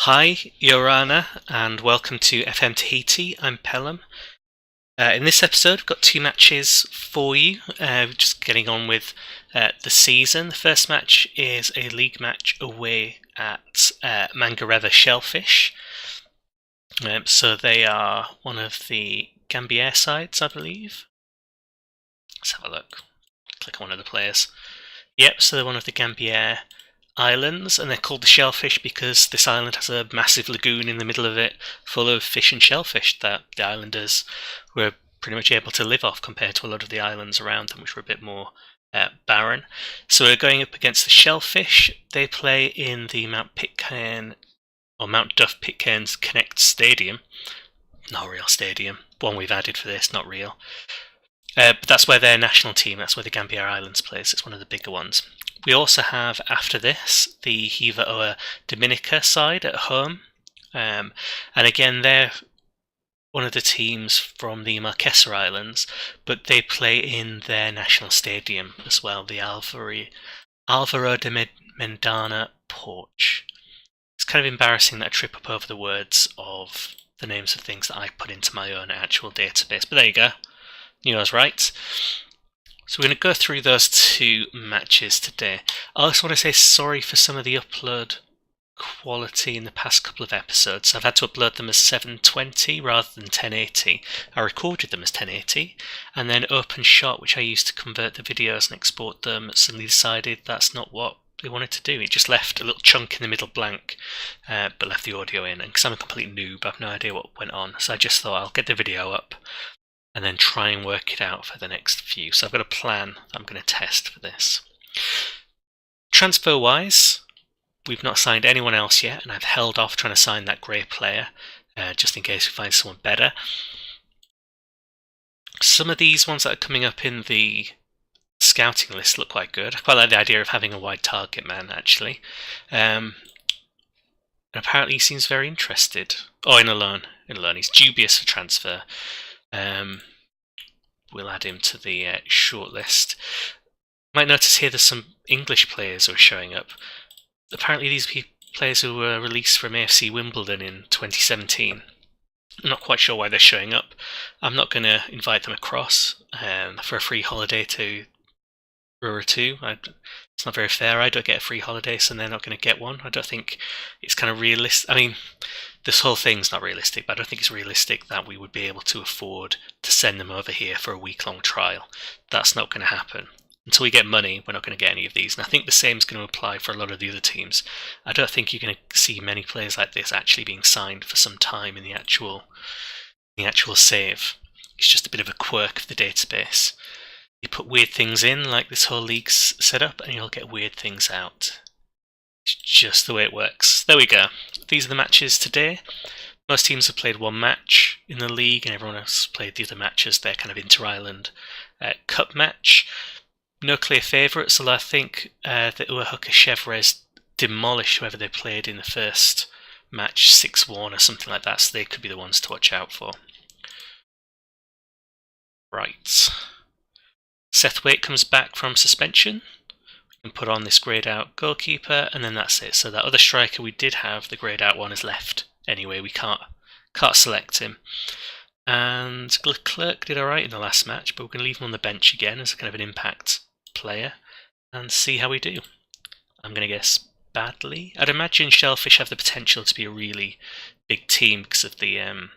Hi, Yorana, and welcome to FM Tahiti. I'm Pelham. In this episode, we've got two matches for you. Just getting on with the season. The first match is a league match away at Mangreva Shellfish. So they are one of the Gambier sides, I believe. Let's have a look. Click on one of the players. Yep, so they're one of the Gambier Islands, and they're called the Shellfish because this island has a massive lagoon in the middle of it full of fish and shellfish that the islanders were pretty much able to live off compared to a lot of the islands around them, which were a bit more barren. So we're going up against the Shellfish. They play in the Mount Pitcairn or Mount Duff Pitcairn's Connect Stadium. Not a real stadium. One we've added for this, not real. But that's where their national team, that's where the Gambier Islands plays. It's one of the bigger ones. We also have, after this, the Hiva Oa Dominica side at home. And again, they're one of the teams from the Marquesas Islands, but they play in their national stadium as well, the Alvaro de Mendana Porch. It's kind of embarrassing that I trip up over the words of the names of things that I put into my own actual database, but there you go. Knew I was right. So we're going to go through those two matches today. I also want to say sorry for some of the upload quality in the past couple of episodes. I've had to upload them as 720 rather than 1080. I recorded them as 1080, and then OpenShot, which I used to convert the videos and export them, suddenly decided that's not what they wanted to do. It just left a little chunk in the middle blank, but left the audio in. And because I'm a complete noob, I have no idea what went on, so I just thought I'll get the video up and then try and work it out for the next few. So I've got a plan that I'm going to test for this. Transfer-wise, we've not signed anyone else yet, and I've held off trying to sign that grey player, just in case we find someone better. Some of these ones that are coming up in the scouting list look quite good. I quite like the idea of having a wide target man, actually. And apparently he seems very interested. Oh, in a loan. He's dubious for transfer. We'll add him to the shortlist. Might notice here there's some English players who are showing up. Apparently these players who were released from AFC Wimbledon in 2017. I'm not quite sure why they're showing up. I'm not going to invite them across for a free holiday to Ruru. It's not very fair. I don't get a free holiday, so they're not going to get one. I don't think it's kind of realistic. I mean, this whole thing's not realistic, but I don't think it's realistic that we would be able to afford to send them over here for a week-long trial. That's not going to happen. Until we get money, we're not going to get any of these. And I think the same is going to apply for a lot of the other teams. I don't think you're going to see many players like this actually being signed for some time in the actual save. It's just a bit of a quirk of the database. You put weird things in, like this whole league's set up, and you'll get weird things out. It's just the way it works. There we go. These are the matches today. Most teams have played one match in the league, and everyone else played the other matches. They're kind of inter-island cup match. No clear favourites, although I think the Uahuka Chevres demolished whoever they played in the first match, 6-1 or something like that, so they could be the ones to watch out for. Right. Seth Waite comes back from suspension. We can put on this greyed out goalkeeper, and then that's it. So that other striker we did have, the greyed out one, is left. Anyway, we can't select him. And Leclerc did alright in the last match, but we're going to leave him on the bench again as kind of an impact player and see how we do. I'm going to guess badly. I'd imagine Shellfish have the potential to be a really big team because of the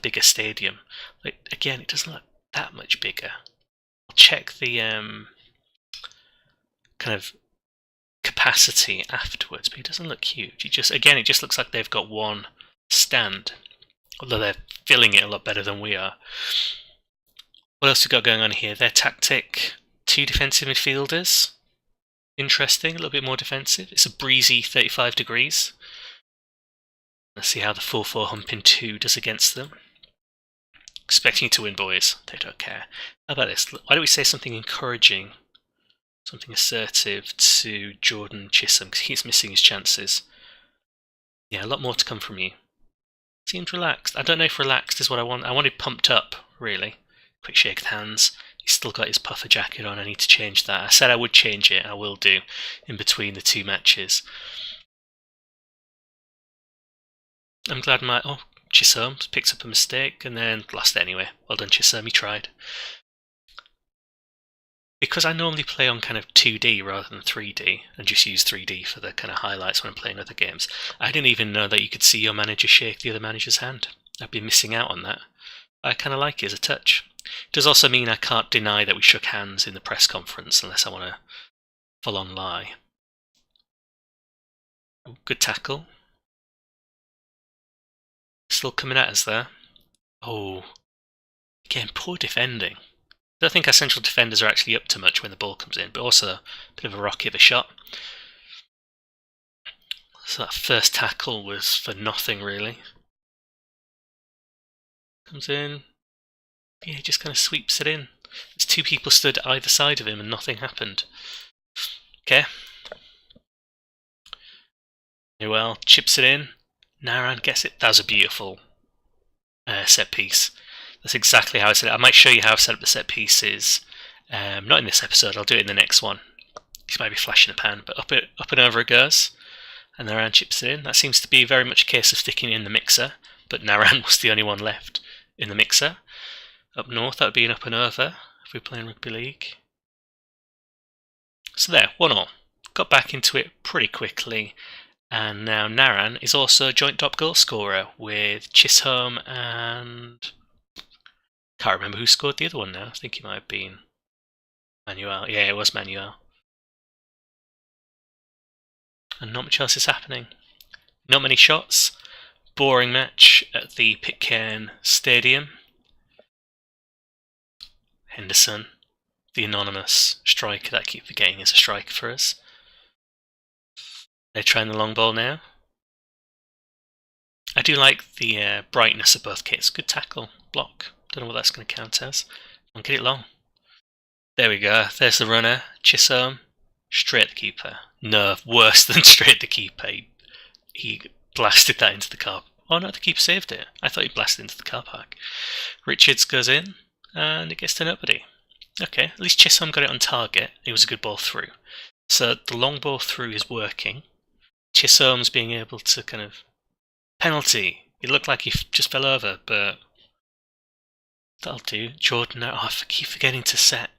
bigger stadium. But again, it doesn't look that much bigger. I'll check the kind of capacity afterwards, but it doesn't look huge. It just looks like they've got one stand, although they're filling it a lot better than we are. What else we got going on here? Their tactic: 2 defensive midfielders. Interesting, a little bit more defensive. It's a breezy 35 degrees. Let's see how the 4-4 humping 2 does against them. Expecting you to win, boys. They don't care. How about this? Why don't we say something encouraging, something assertive to Jordan Chisholm, because he's missing his chances. Yeah, a lot more to come from you. Seemed relaxed. I don't know if relaxed is what I want. I wanted pumped up, really. Quick shake of hands. He's still got his puffer jacket on. I need to change that. I said I would change it. I will do in between the two matches. I'm glad my... Oh, Chisom picks up a mistake and then lost anyway. Well done, Chisom, he tried. Because I normally play on kind of 2D rather than 3D, and just use 3D for the kind of highlights when I'm playing other games, I didn't even know that you could see your manager shake the other manager's hand. I'd be missing out on that. I kind of like it as a touch. It does also mean I can't deny that we shook hands in the press conference unless I want to full-on lie. Oh, good tackle. Still coming at us there. Oh, again, poor defending. I don't think our central defenders are actually up to much when the ball comes in, but also a bit of a rocky of a shot. So that first tackle was for nothing, really. Comes in. Yeah, he just kind of sweeps it in. There's two people stood either side of him and nothing happened. Okay. Very well, chips it in. Naran gets it. That was a beautiful set piece. That's exactly how I set it. I might show you how I've set up the set pieces. Not in this episode, I'll do it in the next one. This might be flash in a pan, but up and over it goes. And Naran chips it in. That seems to be very much a case of sticking it in the mixer, but Naran was the only one left in the mixer. Up north, that would be an up and over if we were playing rugby league. So there, 1-1. Got back into it pretty quickly. And now Naran is also a joint top goal scorer with Chisholm and... Can't remember who scored the other one now. I think it might have been Manuel. Yeah, it was Manuel. And not much else is happening. Not many shots. Boring match at the Pitcairn Stadium. Henderson, the anonymous striker that I keep forgetting is a striker for us. They're trying the long ball now. I do like the brightness of both kits. Good tackle, block. Don't know what that's going to count as. I'll get it long. There we go. There's the runner. Chisholm. Straight at the keeper. No, worse than straight at the keeper. He blasted that into the car. Oh no, the keeper saved it. I thought he blasted into the car park. Richards goes in, and it gets to nobody. Okay, at least Chisholm got it on target. It was a good ball through. So the long ball through is working. Chisholm's being able to kind of... Penalty! It looked like he just fell over, but... That'll do. Jordan, I keep forgetting to set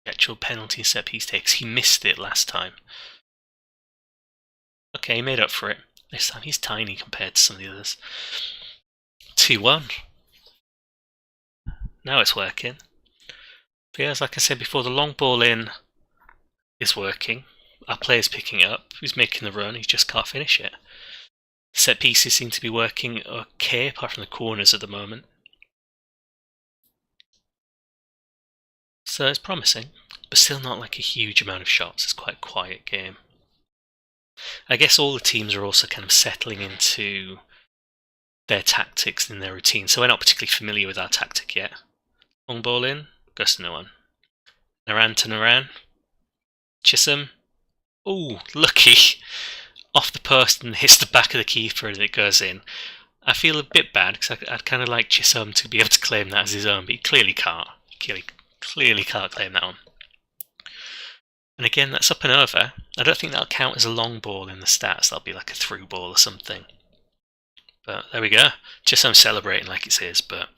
the actual penalty set piece takes. He missed it last time. Okay, he made up for it. This time he's tiny compared to some of the others. 2-1. Now it's working. But yeah, as like I said before, the long ball in is working. Our player's picking it up. He's making the run. He just can't finish it. The set pieces seem to be working okay, apart from the corners at the moment. So it's promising, but still not like a huge amount of shots. It's quite a quiet game. I guess all the teams are also kind of settling into their tactics and their routine, so we're not particularly familiar with our tactic yet. Long ball in, goes to no one. Naran to Naran. Chisholm. Ooh, lucky! Off the post and hits the back of the keeper and it goes in. I feel a bit bad because I'd kind of like Chisholm to be able to claim that as his own, but he clearly can't. Clearly can't claim that one. And again, that's up and over. I don't think that'll count as a long ball in the stats. That'll be like a through ball or something. But there we go. Chisholm celebrating like it's his, but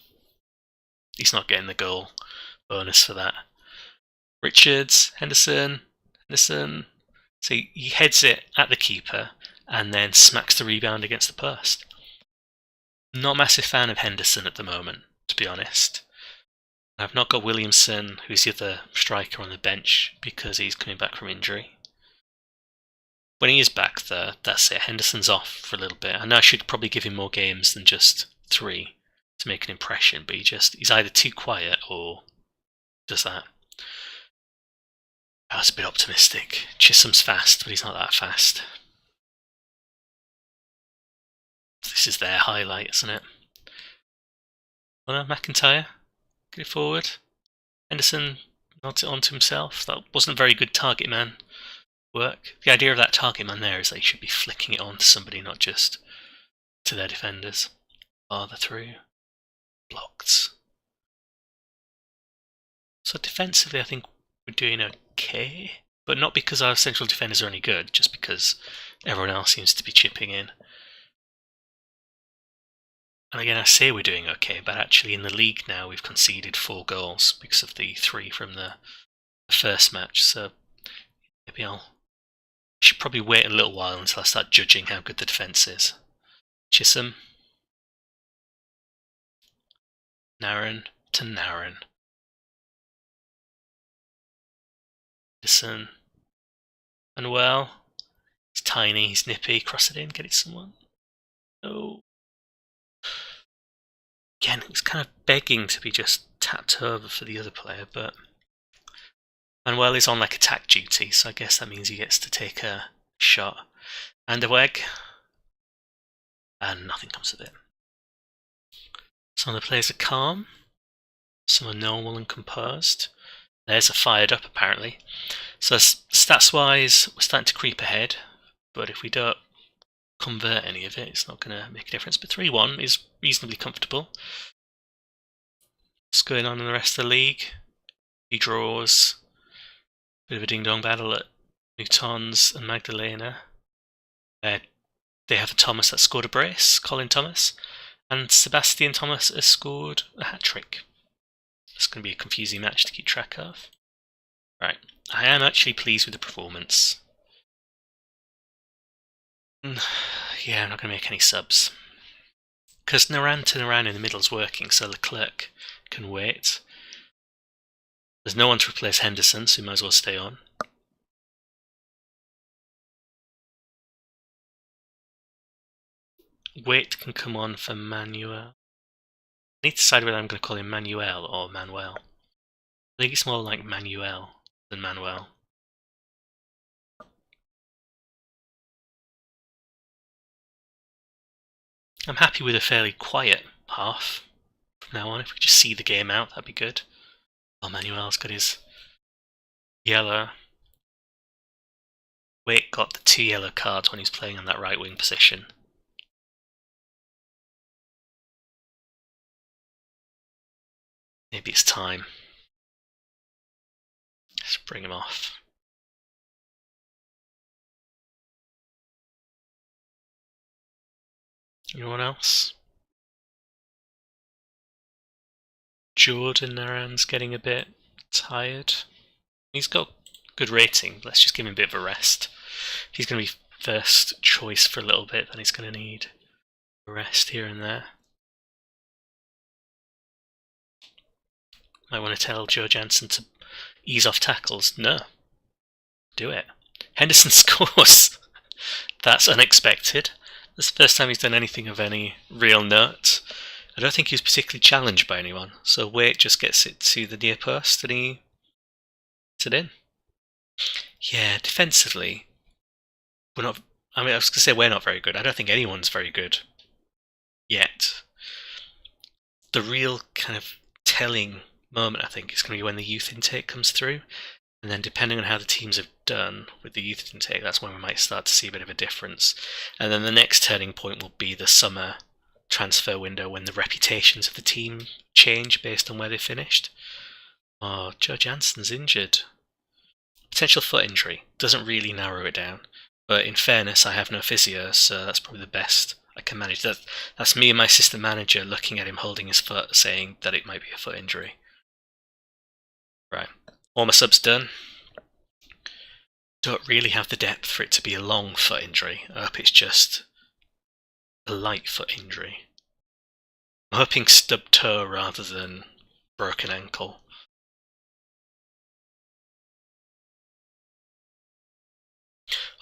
he's not getting the goal bonus for that. Richards, Henderson. So he heads it at the keeper and then smacks the rebound against the post. Not a massive fan of Henderson at the moment, to be honest. I've not got Williamson, who's the other striker, on the bench because he's coming back from injury. When he is back, though, that's it. Henderson's off for a little bit. I know I should probably give him more games than just 3 to make an impression, but he's either too quiet or does that. I was a bit optimistic. Chisholm's fast, but he's not that fast. This is their highlight, isn't it? Oh no, McIntyre. Get it forward. Henderson nods it onto himself. That wasn't a very good target man work. The idea of that target man there is they should be flicking it on to somebody, not just to their defenders. Farther through. Blocked. So defensively I think we're doing okay. But not because our central defenders are any good, just because everyone else seems to be chipping in. And again, I say we're doing okay, but actually in the league now we've conceded 4 goals because of the 3 from the first match. So maybe I should probably wait a little while until I start judging how good the defence is. Chisholm. Narron to Narron. Listen. Manuel. He's tiny, he's nippy. Cross it in, get it someone. No. Again, it was kind of begging to be just tapped over for the other player, but Manuel is on like attack duty, so I guess that means he gets to take a shot. And a weg. And nothing comes of it. Some of the players are calm. Some are normal and composed. There's a fired up apparently. So stats wise, we're starting to creep ahead, but if we don't convert any of it, it's not going to make a difference. But 3-1 is reasonably comfortable. What's going on in the rest of the league? He draws. Bit of a ding-dong battle at Newtons and Magdalena. They have a Thomas that scored a brace, Colin Thomas, and Sebastian Thomas has scored a hat-trick. It's going to be a confusing match to keep track of. Right, I am actually pleased with the performance. Yeah, I'm not going to make any subs. Because Naran to Naran in the middle is working, so Leclerc can wait. There's no one to replace Henderson, so he might as well stay on. Wait can come on for Manuel. I need to decide whether I'm going to call him Manuel or Manuel. I think it's more like Manuel than Manuel. I'm happy with a fairly quiet half from now on. If we just see the game out, that'd be good. Oh, Manuel's got his yellow. Wait got the 2 yellow cards when he's playing on that right wing position. Maybe it's time. Let's bring him off. Anyone else? Jordan Naran's getting a bit tired. He's got good rating. Let's just give him a bit of a rest. He's going to be first choice for a little bit, then he's going to need a rest here and there. Might want to tell Joe Jansen to ease off tackles. No. Do it. Henderson scores. That's unexpected. That's the first time he's done anything of any real note. I don't think he was particularly challenged by anyone. So Wait just gets it to the near post and he puts it in. Yeah, defensively, we're not. I mean, I was going to say we're not very good. I don't think anyone's very good yet. The real kind of telling moment, I think, is going to be when the youth intake comes through, and then depending on how the teams have done with the youth intake, that's when we might start to see a bit of a difference. And then the next turning point will be the summer transfer window, when the reputations of the team change based on where they finished. Oh, Joe Jansen's injured. Potential foot injury. Doesn't really narrow it down. But in fairness, I have no physio, so that's probably the best I can manage. That's me and my assistant manager looking at him holding his foot, saying that it might be a foot injury. Right. All my subs done. Don't really have the depth for it to be a long foot injury. I hope it's just a light foot injury. I'm hoping stubbed toe rather than broken ankle.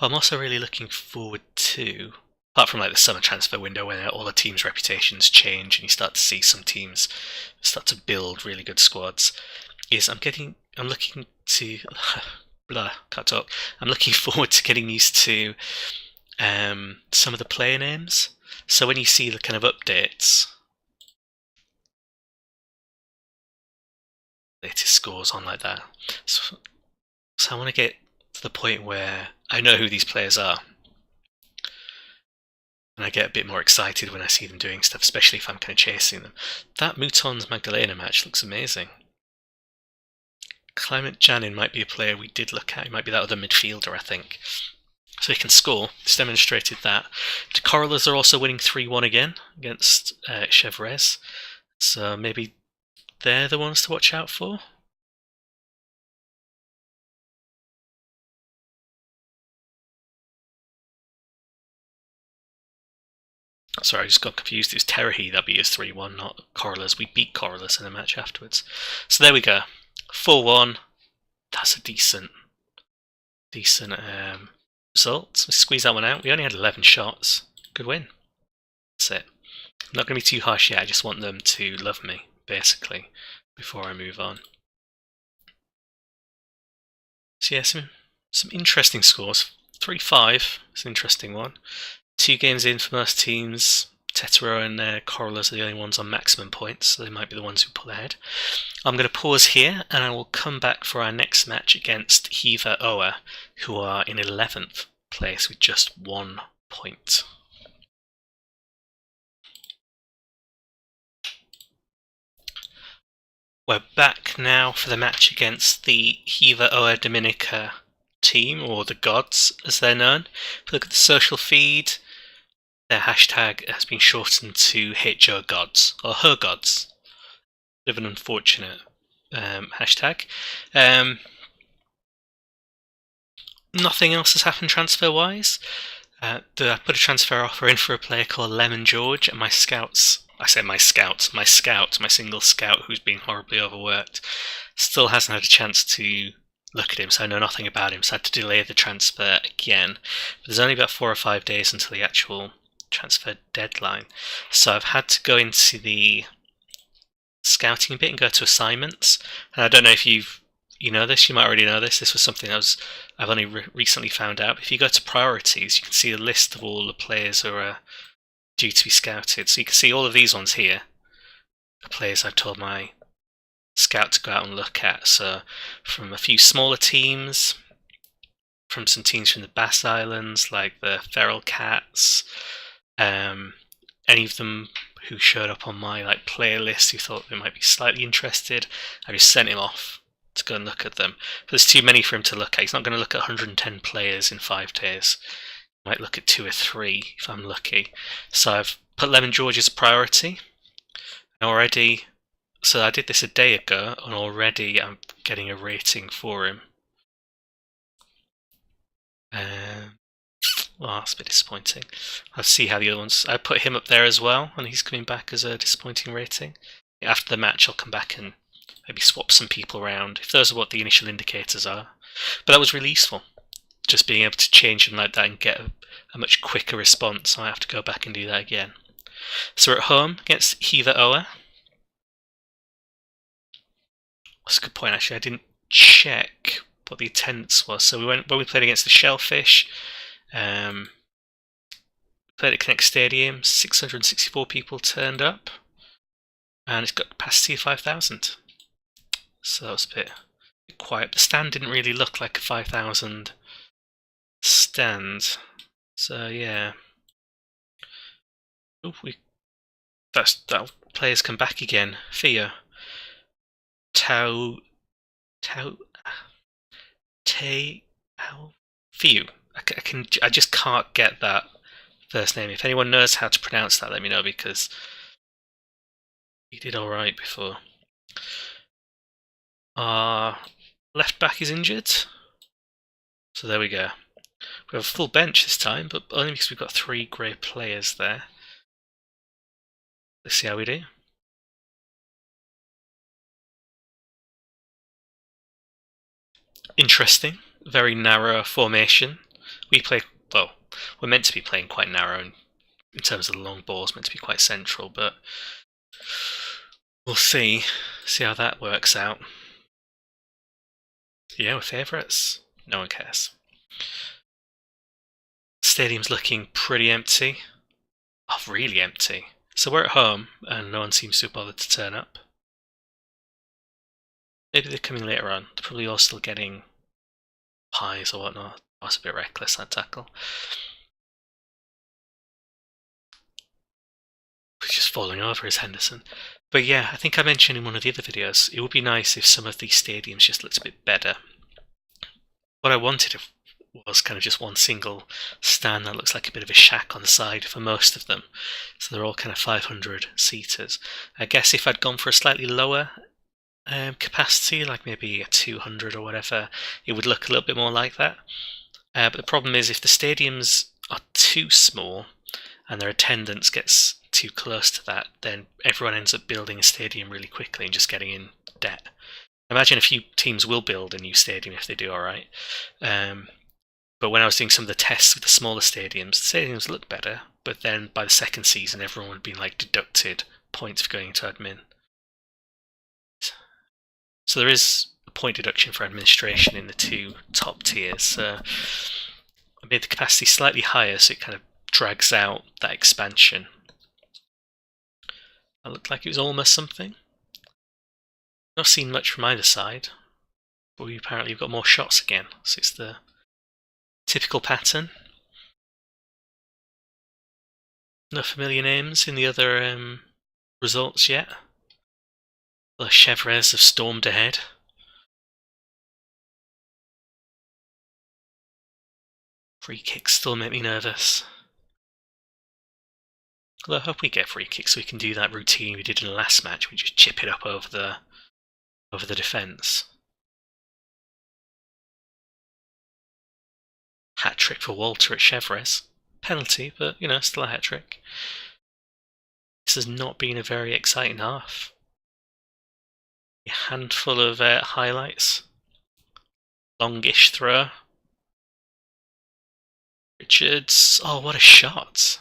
I'm also really looking forward to, apart from like the summer transfer window where all the teams' reputations change and you start to see some teams start to build really good squads, is I'm looking to can't talk. I'm looking forward to getting used to some of the player names. So when you see the kind of updates, latest scores on like that, so I want to get to the point where I know who these players are, and I get a bit more excited when I see them doing stuff, especially if I'm kind of chasing them. That Mutons Magdalena match looks amazing. Clement Janin might be a player we did look at. He might be that other midfielder, I think. so they can score. It's demonstrated that. The Corallers are also winning 3-1 again against Chevrez, so maybe they're the ones to watch out for. Sorry, I just got confused. It was Tahiti that beat us 3-1, not Corallers. We beat Corallers in a match afterwards. So there we go. 4-1. That's a decent result. Let's squeeze that one out. We only had 11 shots. Good win. That's it. I'm not going to be too harsh yet. I just want them to love me, basically, before I move on. So yeah, some interesting scores. 3-5 is an interesting one. 2 games in for most teams. Tetero and Corallers are the only ones on maximum points, so they might be the ones who pull ahead. I'm going to pause here, and I will come back for our next match against Hiva Oa, who are in 11th place with just 1 point. We're back now for the match against the Hiva Oa Dominica team, or the Gods as they're known. If you look at the social feed, their hashtag has been shortened to HO Gods, or Her Gods. Bit of an unfortunate hashtag. Nothing else has happened transfer-wise. I put a transfer offer in for a player called Lemon George, and my single scout, who's been horribly overworked, still hasn't had a chance to look at him, so I know nothing about him, so I had to delay the transfer again. But there's only about 4 or 5 days until the actual transfer deadline, so I've had to go into the scouting bit and go to assignments. And I don't know if you know this, you might already know this. This was something I've only recently found out. If you go to priorities, you can see a list of all the players who are due to be scouted. So you can see all of these ones here, the players I've told my scout to go out and look at. So from a few smaller teams, from some teams from the Bass Islands, like the Feral Cats, any of them who showed up on my playlist who thought they might be slightly interested, I just sent him off to go and look at them. But there's too many for him to look at. He's not going to look at 110 players in 5 days. He might look at 2 or 3 if I'm lucky. So I've put Lemon George as a priority. And already, so I did this a day ago, and already I'm getting a rating for him. Well, that's a bit disappointing. I'll see how the other ones... I put him up there as well, and he's coming back as a disappointing rating. After the match, I'll come back and maybe swap some people around, if those are what the initial indicators are. But that was really useful, just being able to change them like that and get a much quicker response. So I have to go back and do that again. So we're at home against Hiva Oa. That's a good point, actually. I didn't check what the attendance was. So when we played against the Shellfish, played at Connect Stadium, 664 people turned up, and it's got a capacity of 5,000. So that was a bit quiet. The stand didn't really look like a 5,000 stand. So yeah. Oh, that player's come back again. Theo. Theo. I just can't get that first name. If anyone knows how to pronounce that, let me know, because he did alright before. Left back is injured. So there we go. We have a full bench this time, but only because we've got 3 grey players there. Let's see how we do. Interesting. Very narrow formation. We're meant to be playing quite narrow in terms of the long balls, meant to be quite central, but we'll see how that works out. Yeah, we're favourites. No one cares. Stadium's looking pretty empty. Oh, really empty. So we're at home, and no one seems to bother to turn up. Maybe they're coming later on. They're probably all still getting pies or whatnot. That's a bit reckless, that tackle. He's just falling over, is Henderson. But yeah, I think I mentioned in one of the other videos, it would be nice if some of these stadiums just looked a bit better. What I wanted was kind of just one single stand that looks like a bit of a shack on the side for most of them. So they're all kind of 500 seaters. I guess if I'd gone for a slightly lower capacity, like maybe a 200 or whatever, it would look a little bit more like that. But the problem is if the stadiums are too small and their attendance gets too close to that, then everyone ends up building a stadium really quickly and just getting in debt. I imagine a few teams will build a new stadium if they do alright. But when I was doing some of the tests with the smaller stadiums, the stadiums look better, but then by the second season everyone would have been deducted points for going into admin. So there is a point deduction for administration in the two top tiers. So I made the capacity slightly higher so it kind of drags out that expansion. That looked like it was almost something. Not seen much from either side, but we apparently have got more shots again, so it's the typical pattern. No familiar names in the other results yet. The Chevres have stormed ahead. Free kicks still make me nervous. Although I hope we get free kicks so we can do that routine we did in the last match. We just chip it up over the defence. Hat trick for Walter at Chevres. Penalty, but still a hat trick. This has not been a very exciting half. A handful of highlights. Longish throw. Richards. Oh, what a shot!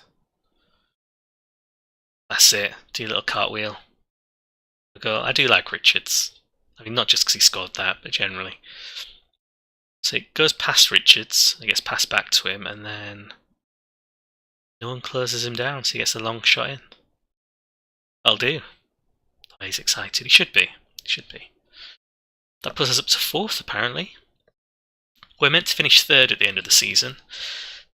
That's it. Do a little cartwheel. I do like Richards. I mean, not just because he scored that, but generally. So it goes past Richards, it gets passed back to him, and then no one closes him down, so he gets a long shot in. I'll do. Oh, he's excited. He should be. That puts us up to 4th, apparently. We're meant to finish 3rd at the end of the season.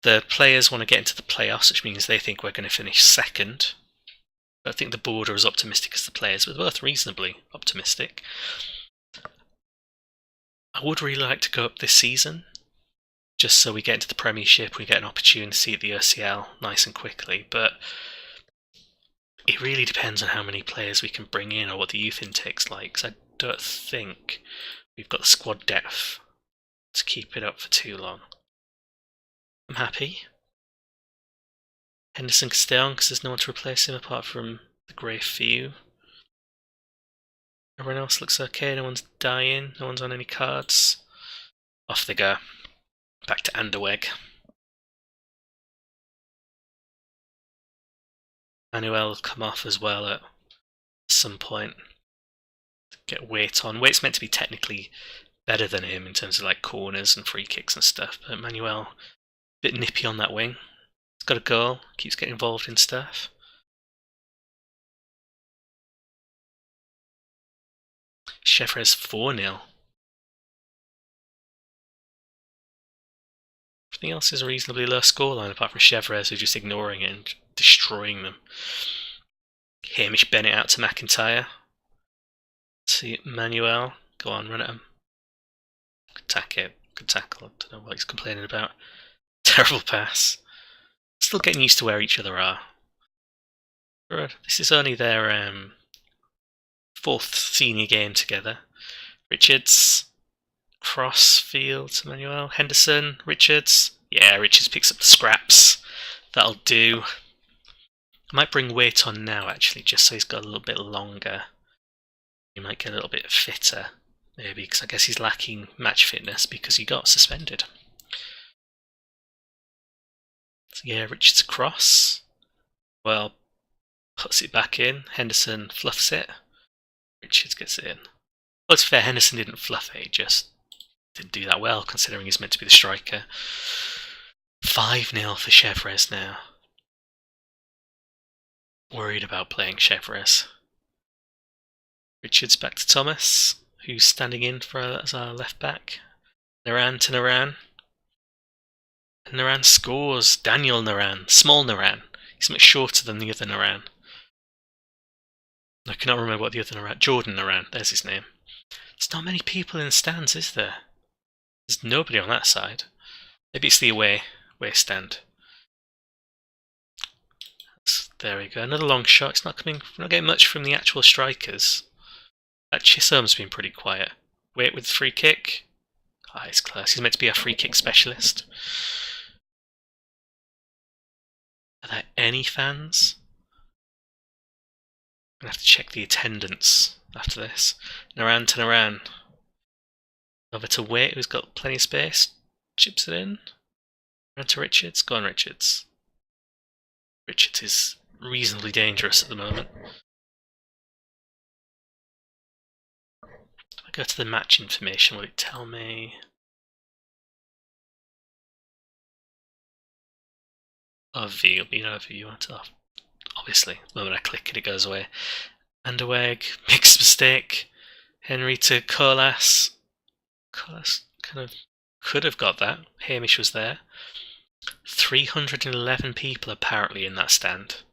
The players want to get into the playoffs, which means they think we're going to finish 2nd. But I think the board are as optimistic as the players, but they're both reasonably optimistic. I would really like to go up this season, just so we get into the Premiership, we get an opportunity at the OCL nice and quickly, but it really depends on how many players we can bring in or what the youth intake's like, because I don't think we've got the squad depth to keep it up for too long. I'm happy. Henderson can stay on because there's no one to replace him apart from the grey Few. Everyone else looks okay, no one's dying, no one's on any cards. Off they go. Back to Anderweg. Manuel will come off as well at some point. Get Waite on. Waite's meant to be technically better than him in terms of corners and free kicks and stuff, but Manuel, a bit nippy on that wing. He's got a goal, keeps getting involved in stuff. Chevres 4-0. Everything else is a reasonably low scoreline apart from Chevres who's just ignoring it and destroying them. Hamish Bennett out to McIntyre. See Manuel. Go on, run at him. Good tackle. I don't know what he's complaining about. Terrible pass. Still getting used to where each other are. This is only their 4th senior game together. Richards. Crossfield to Manuel. Henderson. Richards. Yeah, Richards picks up the scraps. That'll do. I might bring Waite on now, actually, just so he's got a little bit longer. He might get a little bit fitter, maybe, because I guess he's lacking match fitness because he got suspended. So yeah, Richards across. Well, puts it back in. Henderson fluffs it. Richards gets it in. Well, it's fair, Henderson didn't fluff it, he just didn't do that well, considering he's meant to be the striker. 5-0 for Chevres now. Worried about playing Chevres. Richards back to Thomas, who's standing in for as our left back. Naran to Naran. And Naran scores. Daniel Naran. Small Naran. He's much shorter than the other Naran. I cannot remember what the other Naran... Jordan Naran, there's his name. There's not many people in the stands, is there? There's nobody on that side. Maybe it's the away stand. There we go. Another long shot. It's not coming. We're not getting much from the actual strikers. That Chisholm's been pretty quiet. Wait with the free kick. Ah, he's close. He's meant to be a free kick specialist. Are there any fans? I'm gonna have to check the attendance after this. Naran. Over to Wait, who's got plenty of space. Chips it in. Around to Richards. Go on, Richards. Richards is reasonably dangerous at the moment. If I go to the match information, will it tell me? Overview, it'll be an overview. Obviously, the moment I click it, it goes away. Underweg, mixed mistake. Henry to Colas. Colas kind of could have got that. Hamish was there. 311 people apparently in that stand.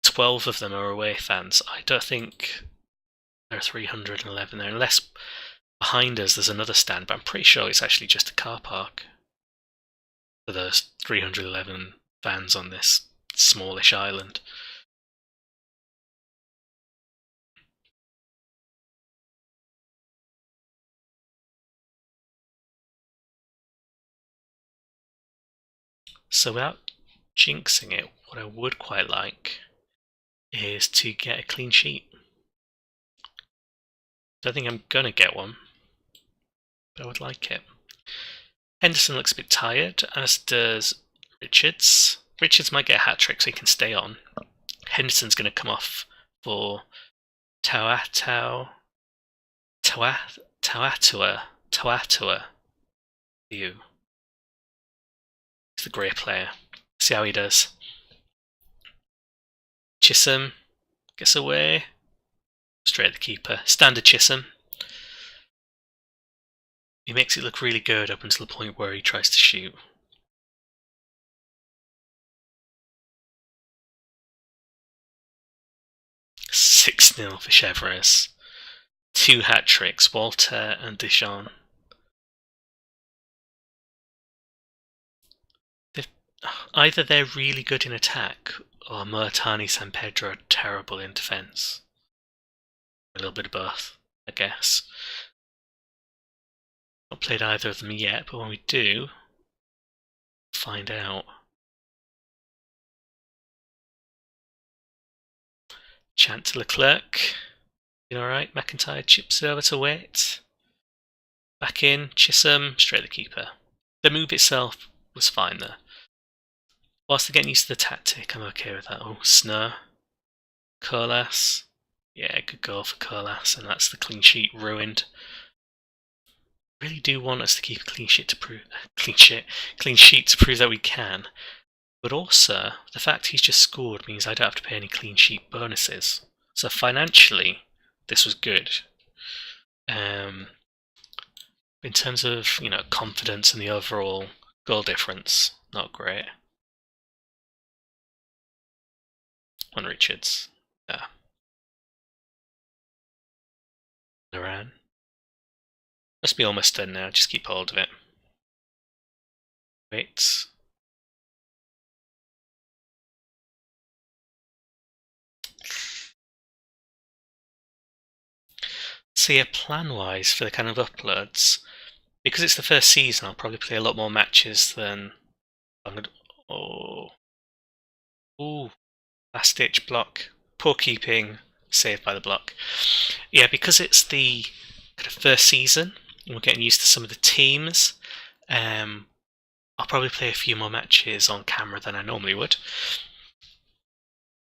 12 of them are away fans. I don't think there are 311 there, unless behind us there's another stand, but I'm pretty sure it's actually just a car park for those 311 fans on this smallish island. So without jinxing it, what I would quite like is to get a clean sheet. Don't think I'm gonna get one, but I would like it. Henderson looks a bit tired, as does Richards. Richards might get a hat-trick so he can stay on. Henderson's going to come off for Tauatua. He's the grey player. See how he does. Chisholm gets away. Straight at the keeper. Standard Chisholm. He makes it look really good up until the point where he tries to shoot. "6-0 for Chevres. 2 hat-tricks, Walter and Dijon. Either they're really good in attack, or Murtani San Pedro are terrible in defence. A little bit of both, I guess. Not played either of them yet, but when we do, find out. Chant to Leclerc. Alright, McIntyre chips it over to Waite. Back in, Chisholm, straight the keeper. The move itself was fine there. Whilst they're getting used to the tactic, I'm okay with that. Oh, Snur. Colas. Yeah, good goal for Colas, and that's the clean sheet ruined. Really do want us to keep a clean sheet to prove that we can. But also, the fact he's just scored means I don't have to pay any clean sheet bonuses. So financially, this was good. In terms of, confidence and the overall goal difference, not great. On Richards. Yeah. Naran. Must be almost done now, just keep hold of it. Wait. So yeah, plan-wise for the kind of uploads, because it's the first season, I'll probably play a lot more matches than I'm gonna. Ooh, last-ditch block, poor keeping, saved by the block. Yeah, because it's the kind of first season, and we're getting used to some of the teams. I'll probably play a few more matches on camera than I normally would.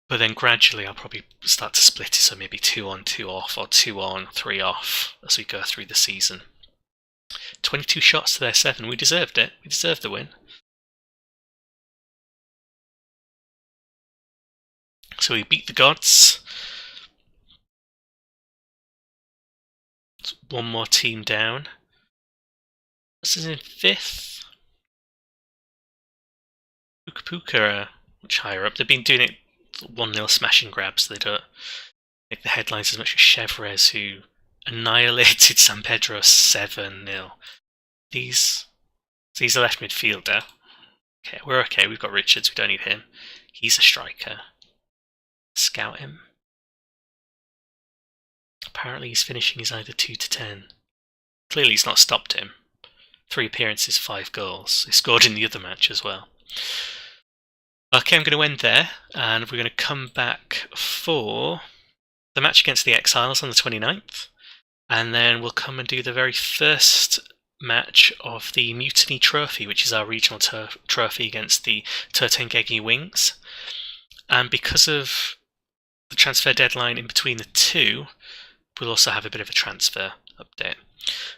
But then gradually I'll probably start to split it, so maybe 2 on, 2 off, or 2 on, 3 off as we go through the season. 22 shots to their 7. We deserved it. We deserved the win. So we beat the gods. It's one more team down. This is in 5th. Puka are much higher up. They've been doing it 1-0 smash and grab, so they don't make the headlines as much as Chevres, who annihilated San Pedro 7-0. These So he's a left midfielder. Okay, we're okay. We've got Richards. We don't need him. He's a striker. Scout him. Apparently he's finishing his either 2 to 10. Clearly he's not stopped him. 3 appearances, 5 goals. He scored in the other match as well. Okay, I'm going to end there, and we're going to come back for the match against the Exiles on the 29th, and then we'll come and do the very first match of the Mutiny Trophy, which is our regional trophy against the Turtengegi Wings. And because of the transfer deadline in between the two, we'll also have a bit of a transfer update.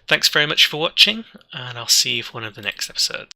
Thanks very much for watching, and I'll see you for one of the next episodes.